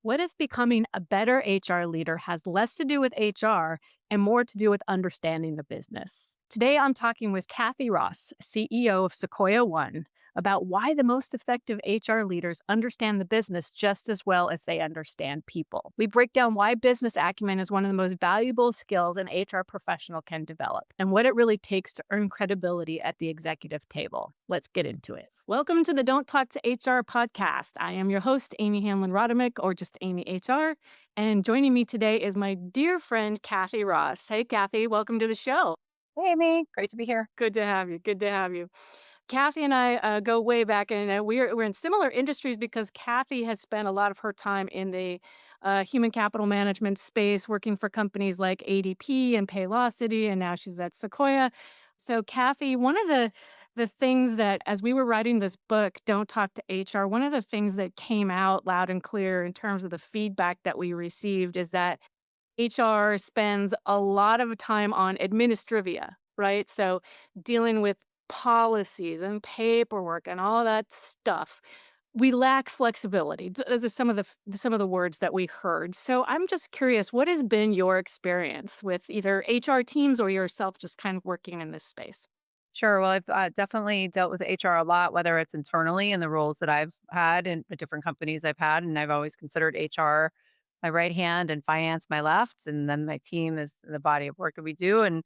What if becoming a better HR leader has less to do with HR and more to do with understanding the business? Today, I'm talking with Kathy Ross, CEO of Sequoia One, about why the most effective HR leaders understand the business just as well as they understand people. We break down why business acumen is one of the most valuable skills an HR professional can develop and what it really takes to earn credibility at the executive table. Let's get into it. Welcome to the Don't Talk to HR podcast. I am your host, Amy Hanlon Rodemick, or just Amy HR. And joining me today is my dear friend, Kathy Ross. Hey, Kathy, welcome to the show. Hey, Amy. Great to be here. Good to have you. Good to have you. Kathy and I go way back, and we're in similar industries because Kathy has spent a lot of her time in the human capital management space, working for companies like ADP and Paylocity, and now she's at Sequoia. So, Kathy, one of the things that, as we were writing this book, Don't Talk to HR, one of the things that came out loud and clear in terms of the feedback that we received is that HR spends a lot of time on administrivia, right? So dealing with policies and paperwork and all that stuff. We lack flexibility. Those are some of the words that we heard. So I'm just curious, what has been your experience with either HR teams or yourself just kind of working in this space? Sure. Well, I've definitely dealt with HR a lot, whether it's internally in the roles that I've had in the different companies I've had. And I've always considered HR my right hand and finance my left. And then my team is the body of work that we do. And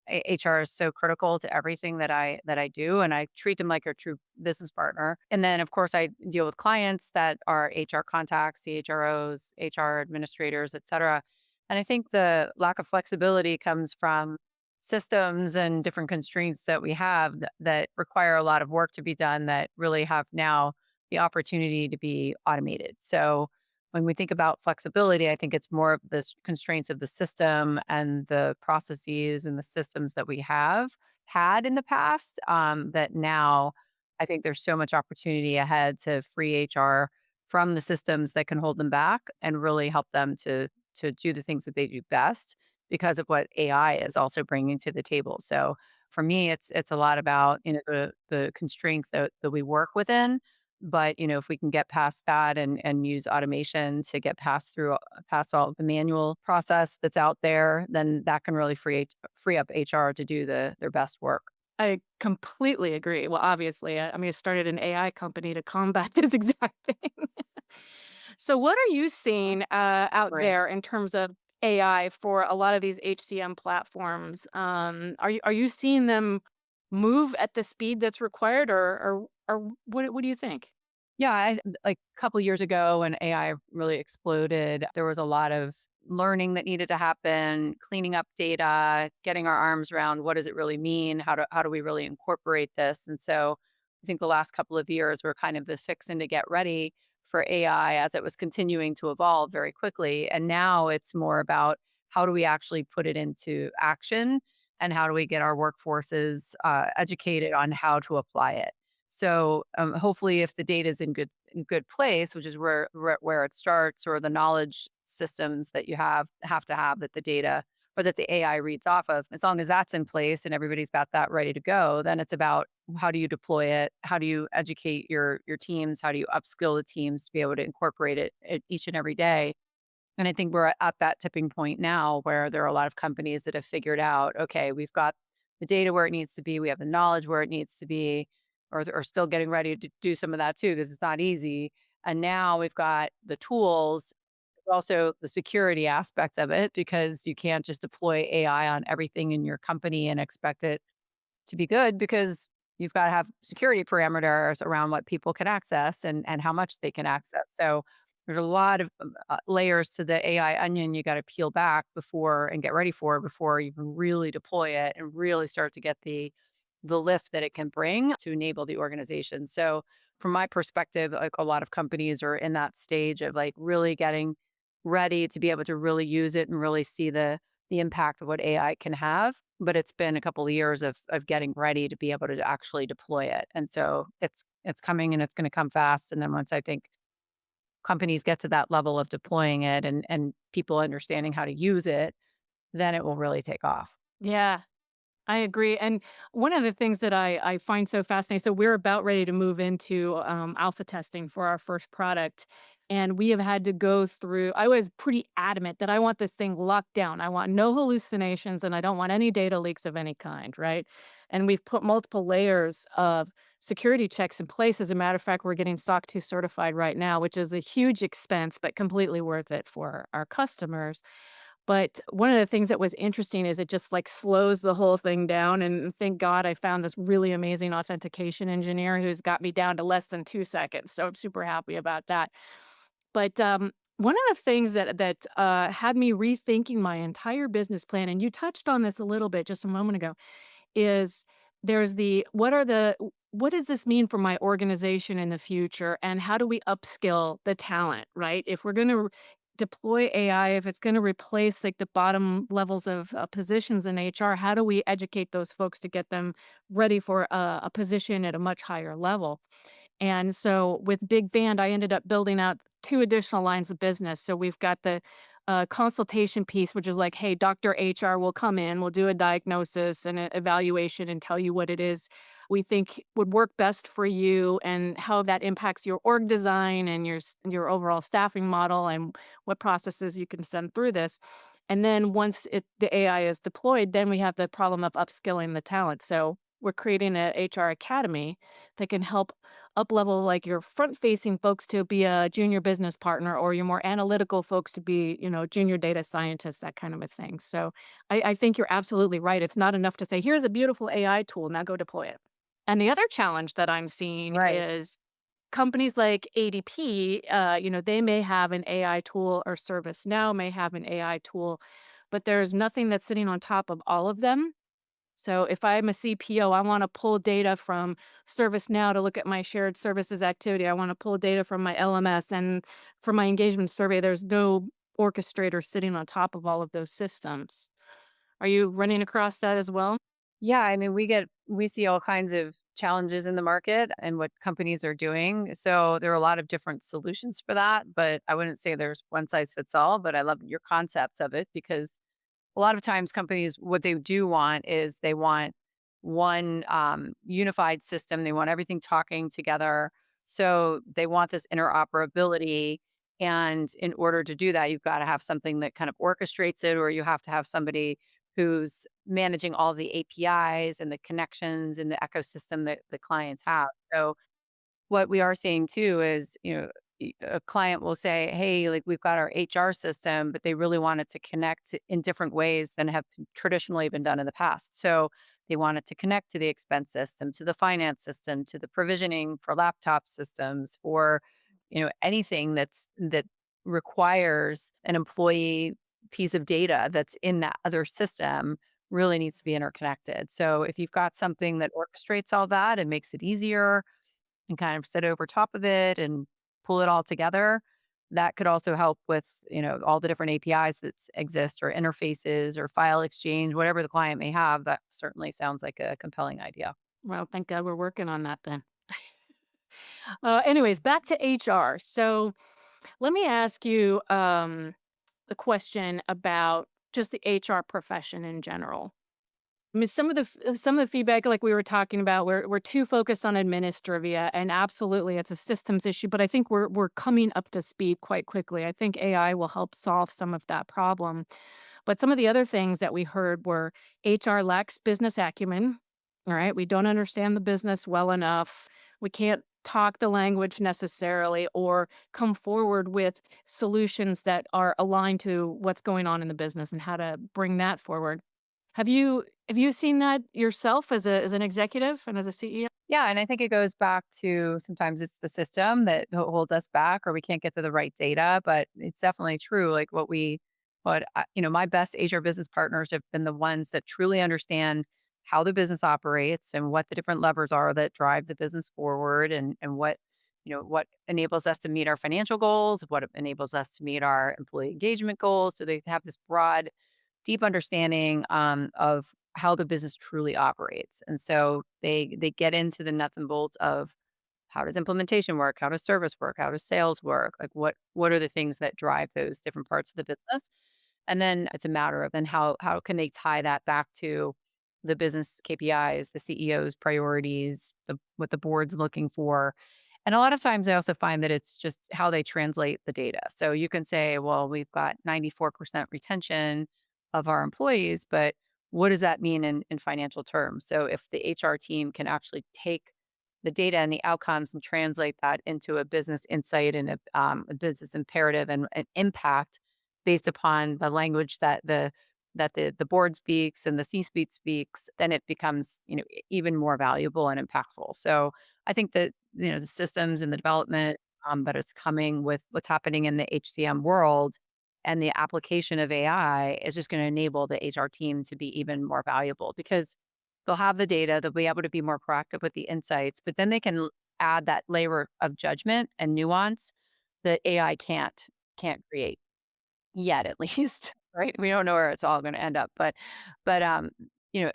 HR is so critical to everything that I do. And I treat them like a true business partner. And then, of course, I deal with clients that are HR contacts, CHROs, HR administrators, et cetera. And I think the lack of flexibility comes from systems and different constraints that we have that require a lot of work to be done that really have now the opportunity to be automated. So when we think about flexibility, I think it's more of the constraints of the system and the processes and the systems that we have had in the past that now I think there's so much opportunity ahead to free HR from the systems that can hold them back and really help them to do the things that they do best because of what AI is also bringing to the table. So for me, it's a lot about the constraints that we work within. But if we can get past that and use automation to get past all of the manual process that's out there, then that can really free up HR to do their best work. I completely agree. Well, obviously, I mean, I started an AI company to combat this exact thing. So, what are you seeing out Right. there in terms of AI for a lot of these HCM platforms? Are you seeing them move at the speed that's required, or what do you think? Yeah, like a couple years ago when AI really exploded, there was a lot of learning that needed to happen, cleaning up data, getting our arms around what does it really mean? How do we really incorporate this? And so I think the last couple of years were kind of the fixing to get ready for AI as it was continuing to evolve very quickly. And now it's more about how do we actually put it into action and how do we get our workforces educated on how to apply it. So hopefully, if the data is in good place, which is where it starts, or the knowledge systems that you have to have that the data or that the AI reads off of, as long as that's in place and everybody's got that ready to go, then it's about how do you deploy it, how do you educate your teams, how do you upskill the teams to be able to incorporate it each and every day. And I think we're at that tipping point now where there are a lot of companies that have figured out, okay, we've got the data where it needs to be, we have the knowledge where it needs to be, or still getting ready to do some of that too, because it's not easy. And now we've got the tools, but also the security aspect of it, because you can't just deploy AI on everything in your company and expect it to be good because you've got to have security parameters around what people can access and how much they can access. So there's a lot of layers to the AI onion you got to peel back before and get ready for before you can really deploy it and really start to get the lift that it can bring to enable the organization. So from my perspective, like a lot of companies are in that stage of like really getting ready to be able to really use it and really see the impact of what AI can have. But it's been a couple of years of getting ready to be able to actually deploy it. And so it's coming and it's going to come fast. And then once I think companies get to that level of deploying it and people understanding how to use it, then it will really take off. Yeah, I agree. And one of the things that I find so fascinating, so we're about ready to move into alpha testing for our first product. And we have had to go through I was pretty adamant that I want this thing locked down. I want no hallucinations and I don't want any data leaks of any kind, right? And we've put multiple layers of security checks in place. As a matter of fact, we're getting SOC 2 certified right now, which is a huge expense, but completely worth it for our customers. But one of the things that was interesting is it just like slows the whole thing down. And thank God I found this really amazing authentication engineer who's got me down to less than 2 seconds. So I'm super happy about that. But, one of the things that had me rethinking my entire business plan, and you touched on this a little bit just a moment ago, is there's the what does this mean for my organization in the future, and how do we upskill the talent, right? If we're gonna deploy AI, if it's gonna replace, like, the bottom levels of, positions in HR, how do we educate those folks to get them ready for a position at a much higher level? And so with Big Band, I ended up building out 2 additional lines of business. So we've got the, consultation piece, which is like, "Hey, Doctor HR will come in, we'll do a diagnosis and a evaluation and tell you what it is we think would work best for you and how that impacts your org design and your overall staffing model and what processes you can send through this." And then once the AI is deployed, then we have the problem of upskilling the talent. So we're creating a HR academy that can help up-level, like, your front-facing folks to be a junior business partner or your more analytical folks to be, junior data scientists, that kind of a thing. So I think you're absolutely right. It's not enough to say, "Here's a beautiful AI tool, now go deploy it." And the other challenge that I'm seeing Right. is companies like ADP, they may have an AI tool or ServiceNow may have an AI tool, but there's nothing that's sitting on top of all of them. So if I'm a CPO, I wanna pull data from ServiceNow to look at my shared services activity. I wanna pull data from my LMS, and for my engagement survey, there's no orchestrator sitting on top of all of those systems. Are you running across that as well? Yeah, I mean, we see all kinds of challenges in the market and what companies are doing. So there are a lot of different solutions for that, but I wouldn't say there's one size fits all, but I love your concept of it because a lot of times companies what they do want is they want one unified system. They want everything talking together. So they want this interoperability. And in order to do that, you've got to have something that kind of orchestrates it, or you have to have somebody who's managing all the APIs and the connections and the ecosystem that the clients have. So what we are seeing too is, a client will say, "Hey, like we've got our HR system, but they really want it to connect in different ways than have traditionally been done in the past." So they want it to connect to the expense system, to the finance system, to the provisioning for laptop systems, for anything that requires an employee piece of data that's in that other system really needs to be interconnected. So if you've got something that orchestrates all that and makes it easier and kind of sit over top of it and pull it all together. That could also help with, all the different APIs that exist or interfaces or file exchange, whatever the client may have. That certainly sounds like a compelling idea. Well, thank God we're working on that then. Anyways, back to HR. So let me ask you a question about just the HR profession in general. I mean, some of the feedback, like we were talking about, we're too focused on administrivia, and absolutely, it's a systems issue. But I think we're coming up to speed quite quickly. I think AI will help solve some of that problem. But some of the other things that we heard were HR lacks business acumen. All right, we don't understand the business well enough. We can't talk the language necessarily, or come forward with solutions that are aligned to what's going on in the business and how to bring that forward. Have you seen that yourself as an executive and as a CEO? Yeah, and I think it goes back to sometimes it's the system that holds us back or we can't get to the right data, but it's definitely true. Like my best HR business partners have been the ones that truly understand how the business operates and what the different levers are that drive the business forward and what enables us to meet our financial goals, what enables us to meet our employee engagement goals. So they have this broad deep understanding of how the business truly operates. And so they get into the nuts and bolts of how does implementation work? How does service work? How does sales work? Like what are the things that drive those different parts of the business? And then it's a matter of then how can they tie that back to the business KPIs, the CEO's priorities, what the board's looking for, And a lot of times I also find that it's just how they translate the data. So you can say, well, we've got 94% retention of our employees, but what does that mean in financial terms? So if the HR team can actually take the data and the outcomes and translate that into a business insight and a business imperative and an impact based upon the language that the board speaks and the C-suite speaks, then it becomes, even more valuable and impactful. So I think that, the systems and the development that is coming with what's happening in the HCM world and the application of AI is just going to enable the HR team to be even more valuable because they'll have the data, they'll be able to be more proactive with the insights, but then they can add that layer of judgment and nuance that AI can't create. Yet at least, right? We don't know where it's all gonna end up, but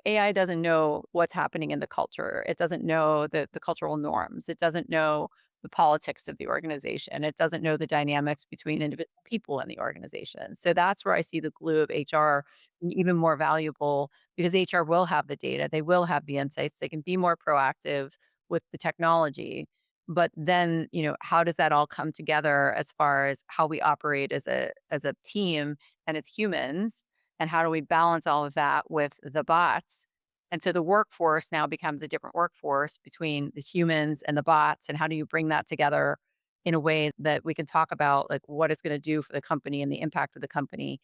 AI doesn't know what's happening in the culture. It doesn't know the cultural norms. It doesn't know the politics of the organization. It doesn't know the dynamics between individual people in the organization. So that's where I see the glue of HR even more valuable because HR will have the data. They will have the insights. They can be more proactive with the technology. But then, how does that all come together as far as how we operate as a team and as humans? And how do we balance all of that with the bots? And so the workforce now becomes a different workforce between the humans and the bots. And how do you bring that together in a way that we can talk about like what it's going to do for the company and the impact of the company?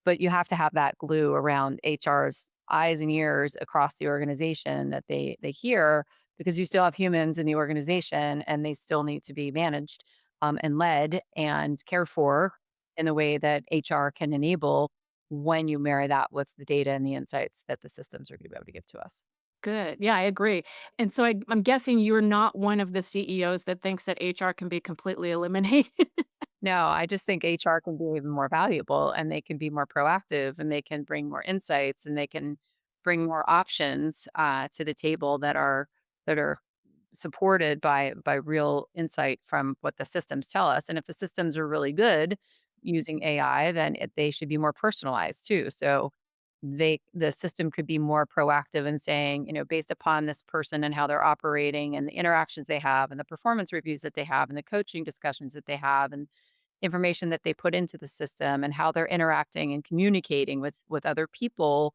But you have to have that glue around HR's eyes and ears across the organization that they hear because you still have humans in the organization and they still need to be managed and led and cared for in the way that HR can enable when you marry that with the data and the insights that the systems are going to be able to give to us. Good. Yeah, I agree. And so I'm guessing you're not one of the CEOs that thinks that HR can be completely eliminated. No, I just think HR can be even more valuable and they can be more proactive and they can bring more insights and they can bring more options to the table that are supported by real insight from what the systems tell us. And if the systems are really good using AI, then they should be more personalized too. So the system could be more proactive in saying, based upon this person and how they're operating and the interactions they have and the performance reviews that they have and the coaching discussions that they have and information that they put into the system and how they're interacting and communicating with other people,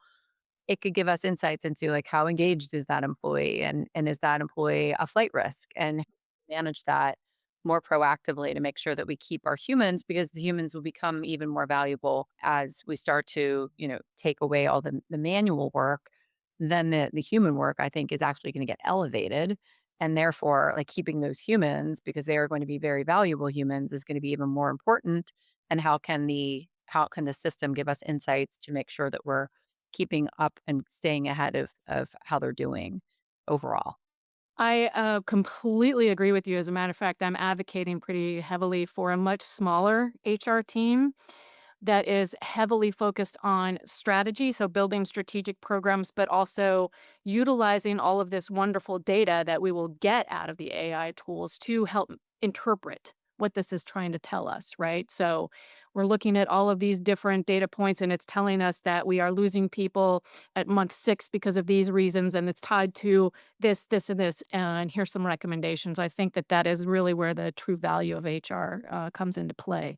it could give us insights into like how engaged is that employee and is that employee a flight risk and manage that more proactively to make sure that we keep our humans because the humans will become even more valuable as we start to take away all the manual work. Then the human work I think is actually going to get elevated and therefore like keeping those humans because they are going to be very valuable humans is going to be even more important. And how can the system give us insights to make sure that we're keeping up and staying ahead of how they're doing overall. I completely agree with you. As a matter of fact, I'm advocating pretty heavily for a much smaller HR team that is heavily focused on strategy, so building strategic programs, but also utilizing all of this wonderful data that we will get out of the AI tools to help interpret what this is trying to tell us, right? So we're looking at all of these different data points and it's telling us that we are losing people at month 6 because of these reasons and it's tied to this, this, and this. And here's some recommendations. I think that that is really where the true value of HR comes into play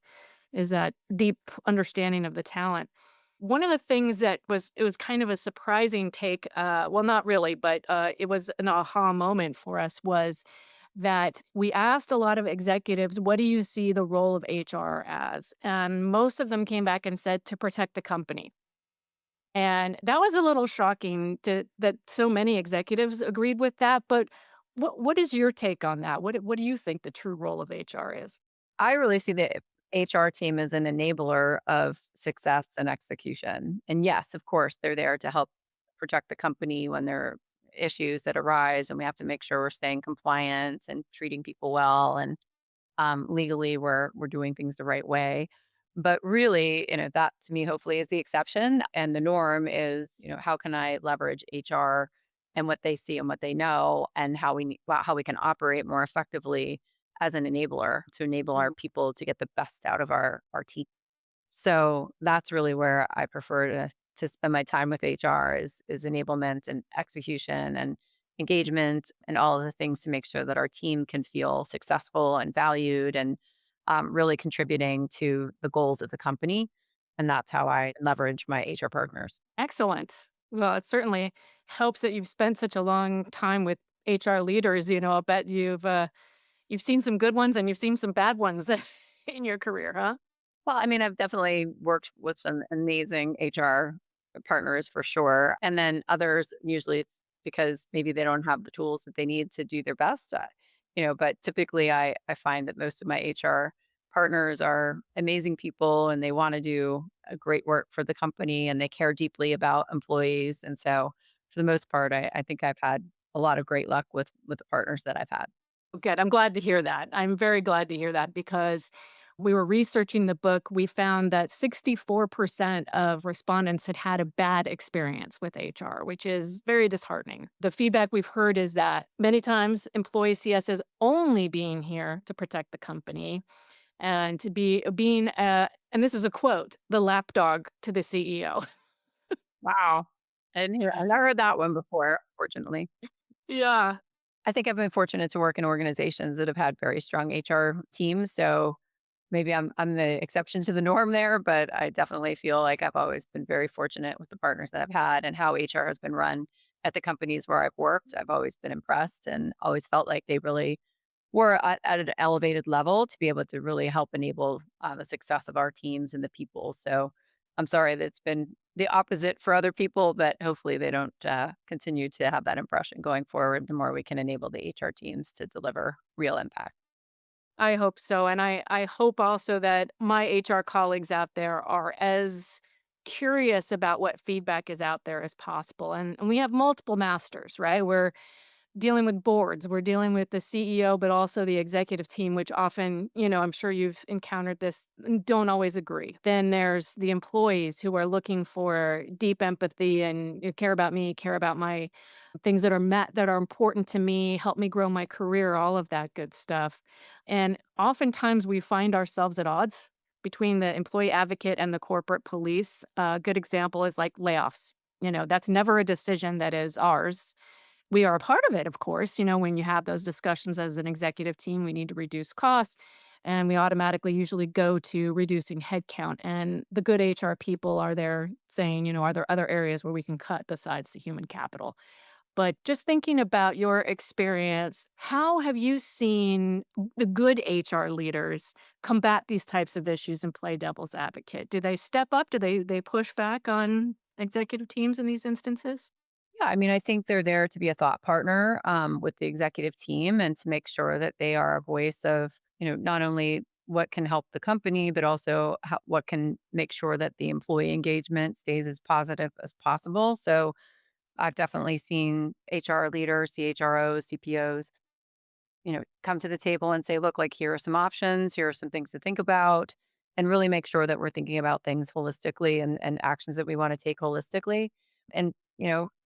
is that deep understanding of the talent. One of the things that was kind of a surprising take, well, not really, but it was an aha moment for us was that we asked a lot of executives, "What do you see the role of HR as?" And most of them came back and said, "To protect the company." And that was a little shocking to that so many executives agreed with that. But what is your take on that? What do you think the true role of HR is? I really see the HR team as an enabler of success and execution. And yes, of course, they're there to help protect the company when there are issues that arise and we have to make sure we're staying compliant and treating people well and legally we're doing things the right way. But really, that to me hopefully is the exception. And the norm is, how can I leverage HR and what they see and what they know and how we can operate more effectively as an enabler to enable our people to get the best out of our team. So that's really where I prefer to spend my time with HR is enablement and execution and engagement, and all of the things to make sure that our team can feel successful and valued and really contributing to the goals of the company. And that's how I leverage my HR partners. Excellent. Well, it certainly helps that you've spent such a long time with HR leaders. I bet you've seen some good ones and you've seen some bad ones in your career, huh? Well, I mean, I've definitely worked with some amazing HR partners for sure. And then others, usually it's because maybe they don't have the tools that they need to do their best. But typically I find that most of my HR partners are amazing people and they want to do a great work for the company and they care deeply about employees. And so for the most part, I think I've had a lot of great luck with the partners that I've had. Good. I'm glad to hear that. I'm very glad to hear that because we were researching the book. We found that 64% of respondents had had a bad experience with HR, which is very disheartening. The feedback we've heard is that many times employees see us as only being here to protect the company and to be being, and this is a quote, the lapdog to the CEO. Wow. I've never heard that one before, fortunately. Yeah. I think I've been fortunate to work in organizations that have had very strong HR teams. So maybe I'm the exception to the norm there, but I definitely feel like I've always been very fortunate with the partners that I've had and how HR has been run at the companies where I've worked. I've always been impressed and always felt like they really were at an elevated level to be able to really help enable the success of our teams and the people. So I'm sorry that it's been the opposite for other people, but hopefully they don't continue to have that impression going forward. The more we can enable the HR teams to deliver real impact. I hope so. And I hope also that my HR colleagues out there are as curious about what feedback is out there as possible. And we have multiple masters, right? We're dealing with boards, we're dealing with the CEO, but also the executive team, which often, I'm sure you've encountered this, don't always agree. Then there's the employees who are looking for deep empathy and you care about me, care about my things that are that are important to me, help me grow my career, all of that good stuff. And oftentimes we find ourselves at odds between the employee advocate and the corporate police. A good example is like layoffs. That's never a decision that is ours. We are a part of it, of course. When you have those discussions as an executive team, we need to reduce costs. And we automatically usually go to reducing headcount. And the good HR people are there saying, are there other areas where we can cut besides the human capital? But just thinking about your experience, how have you seen the good HR leaders combat these types of issues and play devil's advocate? Do they step up? Do they push back on executive teams in these instances? Yeah, I mean, I think they're there to be a thought partner with the executive team and to make sure that they are a voice of, not only what can help the company, but also what can make sure that the employee engagement stays as positive as possible. So I've definitely seen HR leaders, CHROs, CPOs, come to the table and say, look, like, here are some options, here are some things to think about, and really make sure that we're thinking about things holistically and actions that we want to take holistically. And,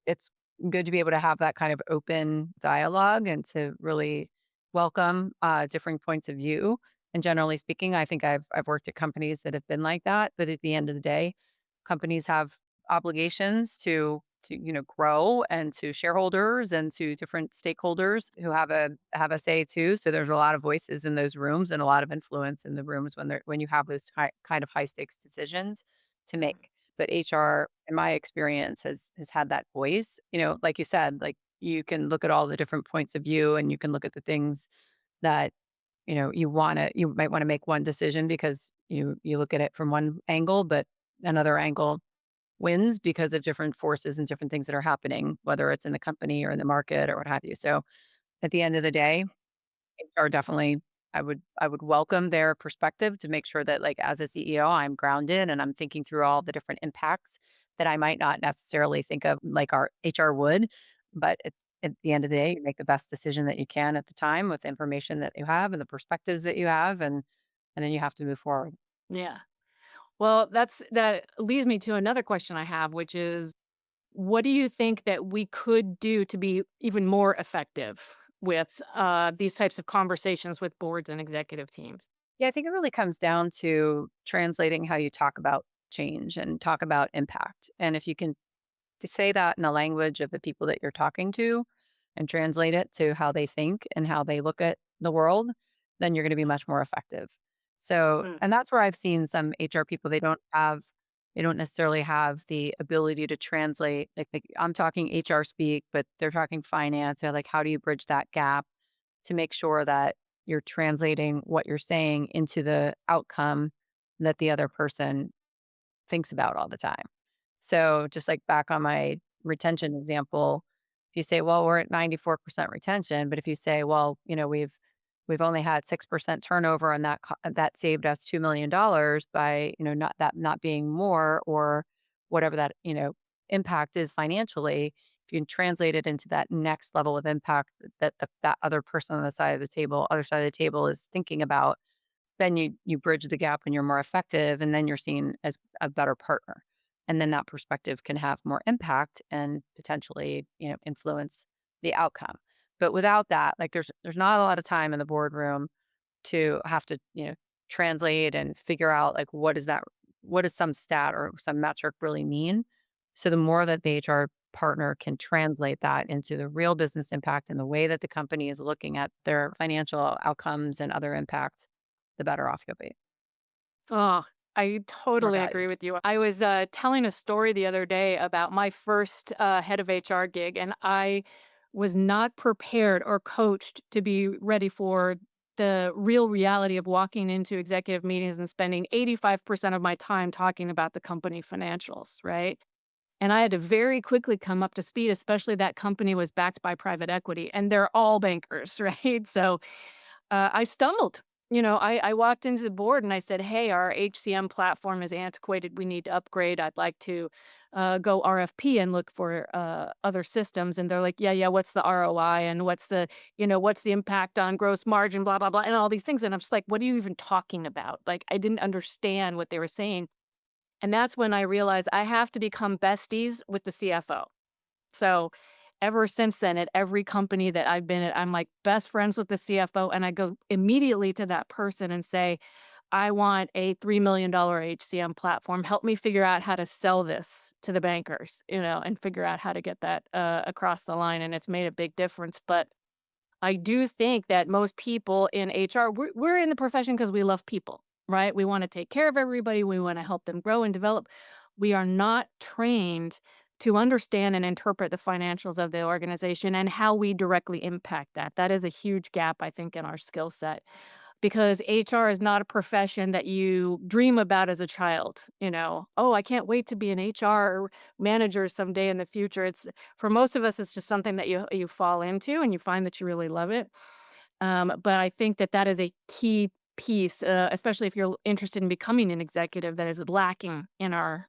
it's good to be able to have that kind of open dialogue and to really welcome differing points of view. And generally speaking, I think I've worked at companies that have been like that. But at the end of the day, companies have obligations to grow and to shareholders and to different stakeholders who have a say too. So there's a lot of voices in those rooms and a lot of influence in the rooms when you have those kind of high stakes decisions to make. But HR, in my experience, has had that voice. Like you said, like you can look at all the different points of view and you can look at the things that you might want to make one decision because you look at it from one angle, but another angle wins because of different forces and different things that are happening, whether it's in the company or in the market or what have you. So at the end of the day, HR definitely I would welcome their perspective to make sure that, like, as a CEO, I'm grounded and I'm thinking through all the different impacts that I might not necessarily think of like our HR would. But at the end of the day, you make the best decision that you can at the time with the information that you have and the perspectives that you have, and then you have to move forward. Yeah. Well, that leads me to another question I have, which is what do you think that we could do to be even more effective with these types of conversations with boards and executive teams? Yeah, I think it really comes down to translating how you talk about change and talk about impact. And if you can say that in the language of the people that you're talking to, and translate it to how they think and how they look at the world, then you're going to be much more effective. So, Mm, and that's where I've seen some HR people, they don't necessarily have the ability to translate. Like I'm talking HR speak, but they're talking finance. They're like, how do you bridge that gap to make sure that you're translating what you're saying into the outcome that the other person thinks about all the time. So just like back on my retention example, if you say, well, we're at 94% retention, but if you say, well, we've only had 6% turnover and that saved us $2 million by, not being more or whatever that, impact is financially, if you can translate it into that next level of impact that other person on the side of the table, other side of the table is thinking about, then you bridge the gap and you're more effective, and then you're seen as a better partner. And then that perspective can have more impact and potentially, influence the outcome. But without that, like there's not a lot of time in the boardroom to have to, translate and figure out like what does some stat or some metric really mean? So the more that the HR partner can translate that into the real business impact and the way that the company is looking at their financial outcomes and other impacts, the better off you'll be. oh, I More totally value. agree with you. I was, telling a story the other day about my first, head of HR gig, and I was not prepared or coached to be ready for the real reality of walking into executive meetings and spending 85% of my time talking about the company financials, right? And I had to very quickly come up to speed, especially that company was backed by private equity, and they're all bankers, right? So, I stumbled. I walked into the board and I said, "Hey, our HCM platform is antiquated. We need to upgrade. I'd like to go RFP and look for other systems." And they're like, "Yeah, yeah. What's the ROI and what's the impact on gross margin? Blah blah blah, and all these things." And I'm just like, "What are you even talking about?" Like, I didn't understand what they were saying. And that's when I realized I have to become besties with the CFO. So, ever since then, at every company that I've been at, I'm like best friends with the CFO, and I go immediately to that person and say, "I want a $3 million HCM platform. Help me figure out how to sell this to the bankers, and figure out how to get that across the line." And it's made a big difference. But I do think that most people in HR, we're in the profession because we love people, right? We want to take care of everybody. We want to help them grow and develop. We are not trained to understand and interpret the financials of the organization and how we directly impact that. That is a huge gap, I think, in our skill set because HR is not a profession that you dream about as a child, "Oh, I can't wait to be an HR manager someday in the future." It's for most of us, it's just something that you fall into and you find that you really love it. But I think that that is a key piece, especially if you're interested in becoming an executive that is lacking in our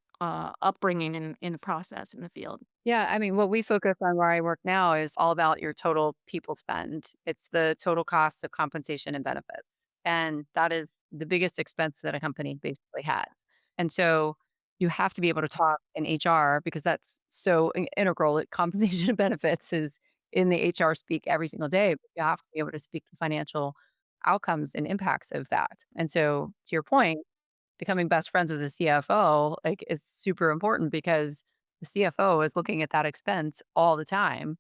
upbringing in the process in the field. Yeah, I mean, what we focus on where I work now is all about your total people spend. It's the total cost of compensation and benefits. And that is the biggest expense that a company basically has. And so you have to be able to talk in HR because that's so integral. Compensation and benefits is in the HR speak every single day. But you have to be able to speak the financial outcomes and impacts of that. And so to your point, becoming best friends with the CFO, like, is super important because the CFO is looking at that expense all the time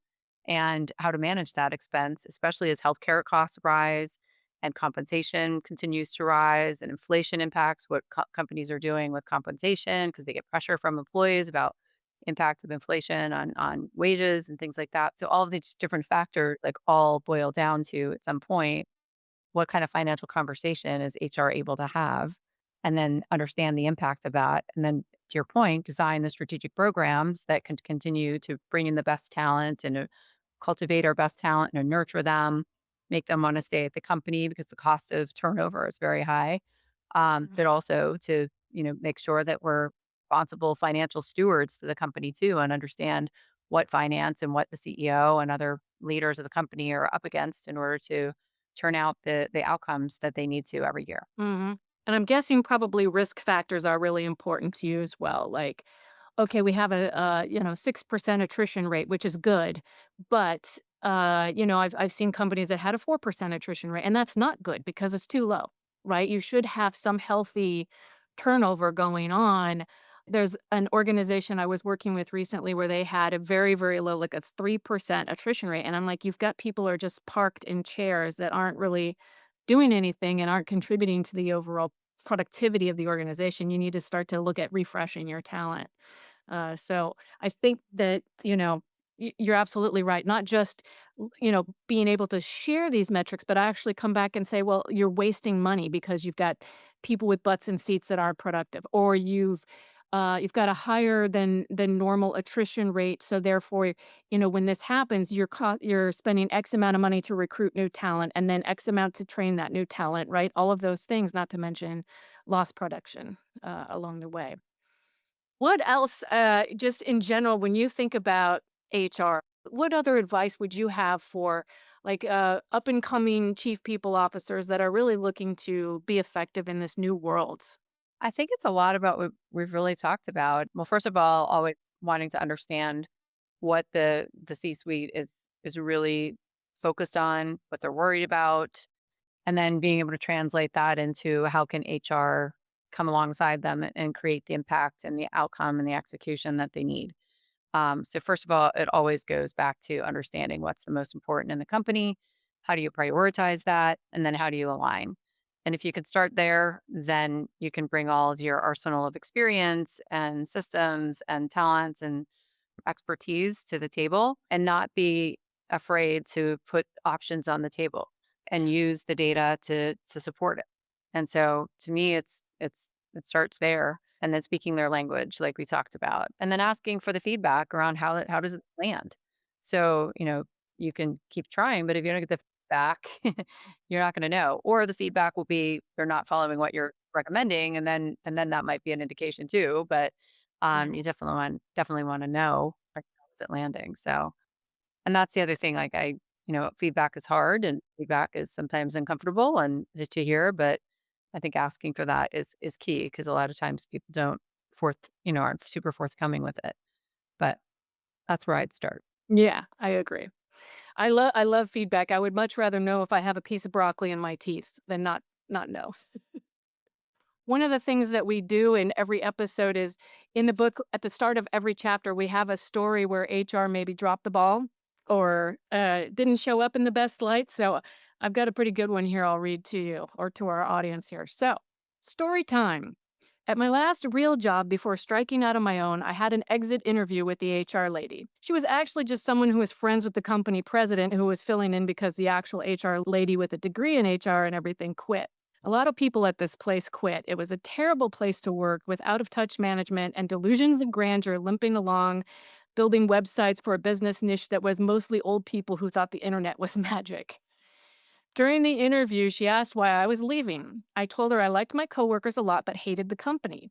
and how to manage that expense, especially as healthcare costs rise and compensation continues to rise and inflation impacts what companies are doing with compensation because they get pressure from employees about impacts of inflation on wages and things like that. So all of these different factors like all boil down to at some point what kind of financial conversation is HR able to have and then understand the impact of that. And then to your point, design the strategic programs that can continue to bring in the best talent and to cultivate our best talent and to nurture them, make them want to stay at the company because the cost of turnover is very high. But also to, make sure that we're responsible financial stewards to the company too and understand what finance and what the CEO and other leaders of the company are up against in order to turn out the outcomes that they need to every year. Mhm. And I'm guessing probably risk factors are really important to you as well. Like, okay, we have a 6% attrition rate, which is good, but I've seen companies that had a 4% attrition rate, and that's not good because it's too low, right? You should have some healthy turnover going on. There's an organization I was working with recently where they had a very, very low, like a 3% attrition rate. And I'm like, you've got people who are just parked in chairs that aren't really doing anything and aren't contributing to the overall productivity of the organization. You need to start to look at refreshing your talent. So I think that, you're absolutely right. Not just, being able to share these metrics, but actually come back and say, well, you're wasting money because you've got people with butts in seats that aren't productive, or you've got a higher than normal attrition rate. So therefore, when this happens, you're spending X amount of money to recruit new talent and then X amount to train that new talent, right? All of those things, not to mention lost production along the way. What else, just in general, when you think about HR, what other advice would you have for like up and coming chief people officers that are really looking to be effective in this new world? I think it's a lot about what we've really talked about. Well, first of all, always wanting to understand what the C-suite is really focused on, what they're worried about, and then being able to translate that into how can HR come alongside them and create the impact and the outcome and the execution that they need. So first of all, it always goes back to understanding what's the most important in the company. How do you prioritize that? And then how do you align? And if you can start there, then you can bring all of your arsenal of experience and systems and talents and expertise to the table and not be afraid to put options on the table and use the data to support it. And so to me it starts there and then speaking their language like we talked about and then asking for the feedback around how does it land. So, you can keep trying, but if you don't get the feedback, you're not going to know. Or the feedback will be they're not following what you're recommending and then that might be an indication too, but you definitely want to know, like, how is it landing? So, and that's the other thing, like, feedback is hard and feedback is sometimes uncomfortable and to hear, but I think asking for that is key because a lot of times people don't aren't super forthcoming with it. But that's where I'd start. Yeah, I agree. I love feedback. I would much rather know if I have a piece of broccoli in my teeth than not know. One of the things that we do in every episode is in the book at the start of every chapter, we have a story where HR maybe dropped the ball or didn't show up in the best light. So I've got a pretty good one here I'll read to you or to our audience here. So, story time. At my last real job before striking out on my own, I had an exit interview with the HR lady. She was actually just someone who was friends with the company president who was filling in because the actual HR lady with a degree in HR and everything quit. A lot of people at this place quit. It was a terrible place to work with out of touch management and delusions of grandeur limping along, building websites for a business niche that was mostly old people who thought the internet was magic. During the interview, she asked why I was leaving. I told her I liked my coworkers a lot but hated the company.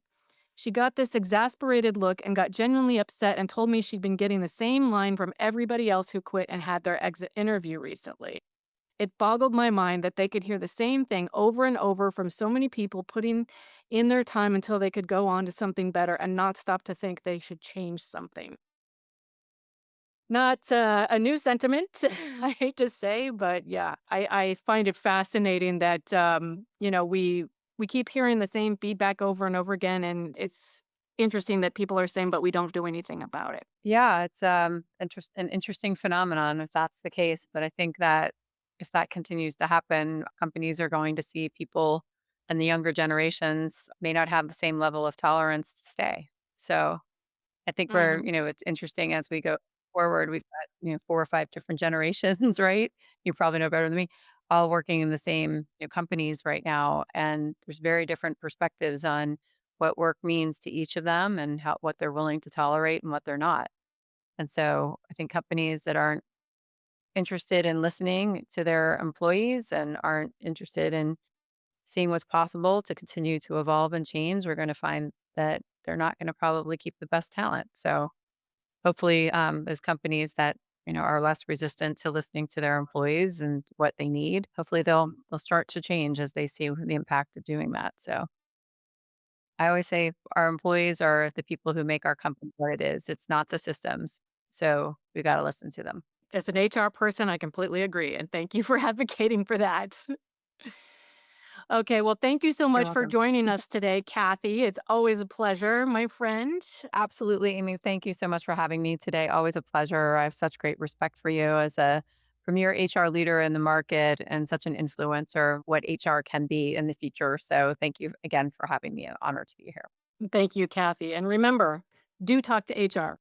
She got this exasperated look and got genuinely upset and told me she'd been getting the same line from everybody else who quit and had their exit interview recently. It boggled my mind that they could hear the same thing over and over from so many people putting in their time until they could go on to something better and not stop to think they should change something. Not a new sentiment, I hate to say, but yeah, I find it fascinating that we keep hearing the same feedback over and over again, and it's interesting that people are saying, but we don't do anything about it. Yeah, it's an interesting phenomenon if that's the case. But I think that if that continues to happen, companies are going to see people and the younger generations may not have the same level of tolerance to stay. So I think Mhm. it's interesting as we go forward. We've got, 4 or 5 different generations, right? You probably know better than me, all working in the same companies right now. And there's very different perspectives on what work means to each of them and what they're willing to tolerate and what they're not. And so I think companies that aren't interested in listening to their employees and aren't interested in seeing what's possible to continue to evolve and change, we're going to find that they're not going to probably keep the best talent. So hopefully, those companies that are less resistant to listening to their employees and what they need, hopefully they'll start to change as they see the impact of doing that. So I always say our employees are the people who make our company what it is. It's not the systems. So we got to listen to them. As an HR person, I completely agree, and thank you for advocating for that. Okay, well, thank you so You're much for welcome. joining us today, Kathy. It's always a pleasure, my friend. Absolutely, Amy. Thank you so much for having me today. Always a pleasure. I have such great respect for you as a premier HR leader in the market and such an influencer of what HR can be in the future. So thank you again for having me. An honor to be here. Thank you, Kathy. And remember, do talk to HR.